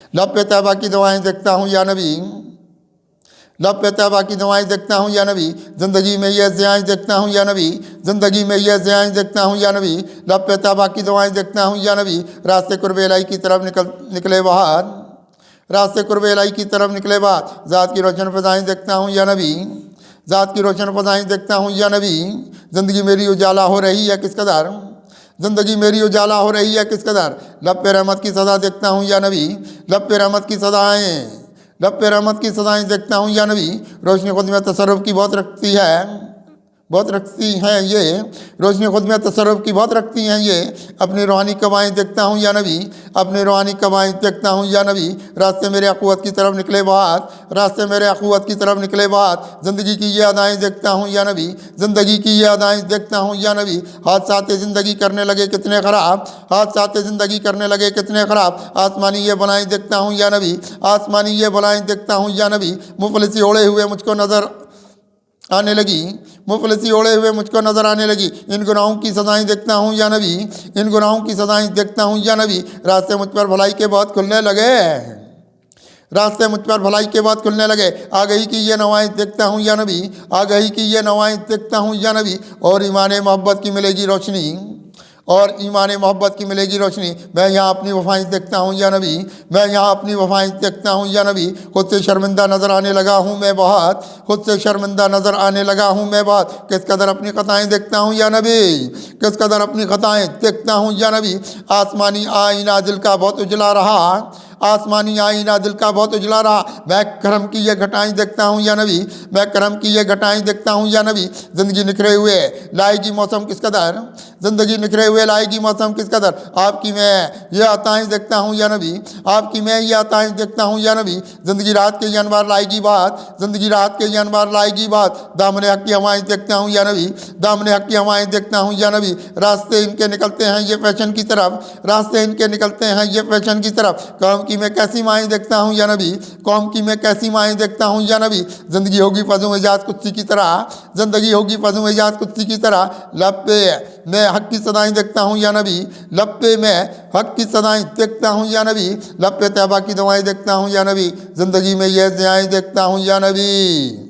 लब पे तैबा की दवाएं देखता हूँ या नबी, लब पे तैबा की दवाएं देखता हूँ या नबी, ज़िंदगी में ये ज़ियाएं देखता हूँ या नबी, ज़िंदगी में ये ज़ियाएं देखता हूँ या नबी, लब पे तैबा की दवाएं देखता हूँ या नबी, रास्ते कुर्बे इलाही की तरफ निकले बाहर, रास्ते कुर्बे इलाही की तरफ निकले बाहर, ज़ात की रोशन फ़ज़ाएं देखता हूँ या नबी, ज़ात की रोशन फ़ज़ाएं देखता हूँ या नबी, ज़िंदगी मेरी उजाला हो रही है किस कदर, ज़िंदगी मेरी उजाला हो रही है किस कदर, लब पे रहमत की सदा देखता हूँ या नबी, लब पे रहमत की सदाएँ, लब पे रहमत की सदाएँ देखता हूँ या नबी, रोशनी खुद में तसर्रुफ़ की बहुत रखती है, बहुत रखती हैं ये, रोशनी खुद में तसर्रुफ़ की बहुत रखती हैं ये, अपनी रूहानी कमाएँ देखता हूँ या नबी, अपनी रूहानी कमाएँ देखता हूँ या नबी, रास्ते मेरे अक़ुवत की तरफ निकले बात, रास्ते मेरे अक़ुवत की तरफ निकले बात, ज़िंदगी की ये अदाएँ देखता हूँ या नबी, ज़िंदगी की ये अदाएँ देखता हूँ या नबी, हादसात ज़िंदगी करने लगे कितने ख़राब, हादसात ज़िंदगी करने लगे कितने ख़राब, आसमानी ये बलाएँ देखता हूँ या नबी, आसमानी ये बलाएँ देखता हूँ या नबी, मुफलिसी ओढ़े हुए मुझको नज़र आने लगी, मुफलिसी ओढ़े हुए मुझको नज़र आने लगी, इन गुनाहों की सज़ाएं देखता हूँ या नबी, इन गुनाहों की सज़ाएं देखता हूँ या नबी, रास्ते मुझ पर भलाई के बाद खुलने लगे, रास्ते मुझ पर भलाई के बाद खुलने लगे, आ गई कि ये नवाएं देखता हूँ या नबी, आ गई कि ये नवाएं देखता हूँ या नबी, और ईमान मोहब्बत की मिलेगी रोशनी, और ईमान मोहब्बत की मिलेगी रोशनी, मैं यहाँ अपनी वफ़ाएँ देखता हूँ या नबी, मैं यहाँ अपनी वफ़ाएँ देखता हूँ या नबी, खुद से शर्मिंदा नज़र आने लगा हूँ मैं बहुत, खुद से शर्मिंदा नज़र आने लगा हूँ मैं बहुत, किस कदर अपनी ख़ताएँ देखता हूँ या नबी, किस कदर अपनी ख़ताएँ देखता हूँ या नबी, आसमानी आईना दिल का बहुत उजला रहा, आसमानी आईना दिल का बहुत उजला रहा, मैं करम की ये घटाएँ देखता हूँ या नबी, मैं करम की ये घटाएँ देखता हूँ या नबी, ज़िंदगी निखरे हुए लाएगी मौसम किस कदर, ज़िंदगी निखरे हुए लाएगी मौसम किस कदर, आपकी मैं ये अताएँ देखता हूँ या नबी, आपकी मैं ये अताएँ देखता हूँ या नबी, ज़िंदगी रात के ये अनवार लाएगी बात, ज़िंदगी रात के ये अनवार लाएगी बात, दामन हक़ की हवाएँ देखता हूँ या नबी, दामन हक़ की हवाएँ देखता हूँ या नबी, रास्ते इनके निकलते हैं ये फैशन की तरफ, रास्ते इनके निकलते हैं ये फैशन की तरफ, कौम की मैं कैसी माएँ देखता हूँ या नबी, कौम की मैं कैसी माएँ देखता हूँ या नबी, ज़िंदगी होगी फ़ज़ो एजाज़ कुत्सी की तरह, ज़िंदगी होगी फ़ज़ो एजाज़ कुत्सी की तरह, लब पे मैं हक़ की सदाएँ देखता हूँ या नबी, लब पे मैं हक़ की सदाएँ देखता हूँ या नबी, लब पे तैबा की दवाएँ देखता हूँ या नबी, ज़िंदगी में ये ज़ियाएँ देखता हूँ या नबी।